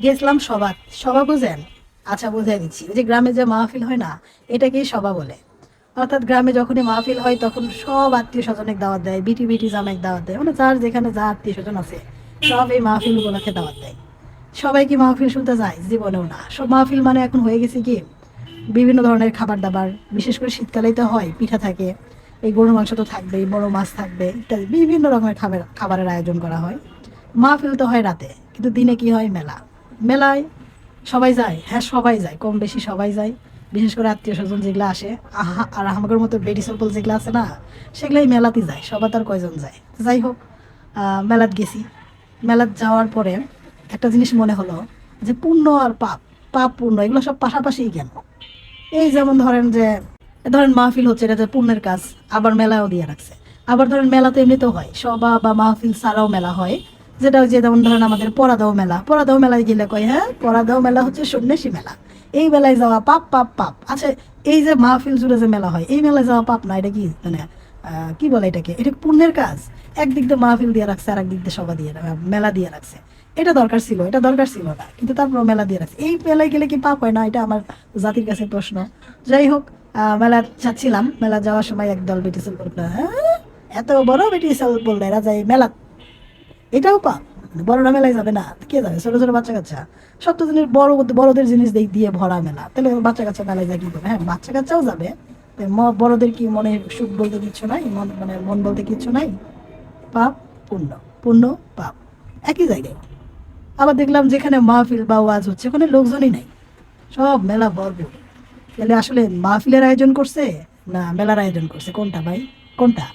গেছিলাম সভা। সভা বুঝেন? আচ্ছা বুঝাই দিচ্ছি। ওই যে গ্রামে যে মাহফিল হয় না, এটাকেই সভা বলে। অর্থাৎ গ্রামে যখনই মাহফিল হয় তখন সব আত্মীয় স্বজনের দাওয়াত দেয়, বিটি বিটি জামাইক দাওয়াত দেয়, মানে যার যেখানে যা আত্মীয় স্বজন আছে সব এই মাহফিল গুলোকে দাওয়াত দেয়। সবাই কি মাহফিল শুনতে যায়? জীবনেও না। সব মাহফিল মানে এখন হয়ে গেছে কি বিভিন্ন ধরনের খাবার দাবার, বিশেষ করে শীতকালেই তো হয়, পিঠা থাকে, এই গরুর মাংস তো থাকবেই, বড় মাছ থাকবে ইত্যাদি বিভিন্ন রকমের খাবারের আয়োজন করা হয়। মাহফিল তো হয় রাতে, কিন্তু দিনে কি হয়? মেলা। মেলায় সবাই যায়, হ্যাঁ সবাই যায়, কম বেশি সবাই যায়। বিশেষ করে আত্মীয় স্বজন যেগুলো আসে, আর আমাদের মতো বেডি সপল যেগুলো আছে না, সেগুলাই মেলাতে যায়। সবার তার কয়জন যায়? তো যাই হোক, মেলাত গেছি। মেলাত যাওয়ার পরে একটা জিনিস মনে হলো যে পুণ্য আর পাপ, পাপ পুণ্য এগুলো সব পাশাপাশিই কেন? এই যেমন ধরেন যে ধরেন মাহফিল হচ্ছে, এটা যে পুণ্যের কাজ, আবার মেলাও দিয়ে রাখছে। আবার ধরেন মেলা তো এমনিতেও হয়, সভা বা মাহফিল ছাড়াও মেলা হয়, যেটা ওই যে যেমন ধরেন আমাদের পরাদাও মেলা। পরাদাও মেলায় গেলে কয় হ্যাঁ পরাদাও মেলা হচ্ছে সন্ন্যাসী মেলা, এই মেলায় যাওয়া পাপ পাপ পাপ। আচ্ছা, এই যে মাহফিল জুড়ে যে মেলা হয়, এই মেলায় যাওয়া পাপ না? এটা কি মানে কি বলে এটাকে? এটা কি পুণ্যের কাজ? একদিক দিয়ে মাহফিল দিয়ে রাখছে, আর একদিক দিয়ে সভা দিয়ে মেলা দিয়ে রাখছে। এটা দরকার ছিল? এটা দরকার ছিল না, কিন্তু তারপর মেলা দিয়ে রাখছে। এই মেলায় গেলে কি পাপ হয় না? এটা আমার জাতির কাছে প্রশ্ন। যাই হোক, মেলা যাচ্ছিলাম। মেলা যাওয়ার সময় একদল ব্রিটিশ বললো, হ্যাঁ এত বড় ব্রিটিশ বললো এরা যায় মেলা, এটাও পাপ? বড়রা মেলায় যাবে না? কে যাবে? ছোট ছোট বাচ্চা কাচ্চা। সব তো জিনিস বড়, বড়দের জিনিস দিয়ে ভরা মেলা, তাহলে বাচ্চা কাচ্চা মেলায় যায় কি করবে? হ্যাঁ বাচ্চা কাচ্চাও যাবে, তো বড়দের কি মনে সুখ বলতে কিচ্ছু নাই? মন বলতে কিচ্ছু নাই? পাপ পুণ্য, পুণ্য পাপ একই জায়গায়। আবার দেখলাম যেখানে মাহফিল বা ওয়াজ হচ্ছে ওখানে লোকজনই নাই, সব মেলা ভরপুর। তাহলে আসলে মাহফিলের আয়োজন করছে না মেলার আয়োজন করছে? কোনটা ভাই, কোনটা?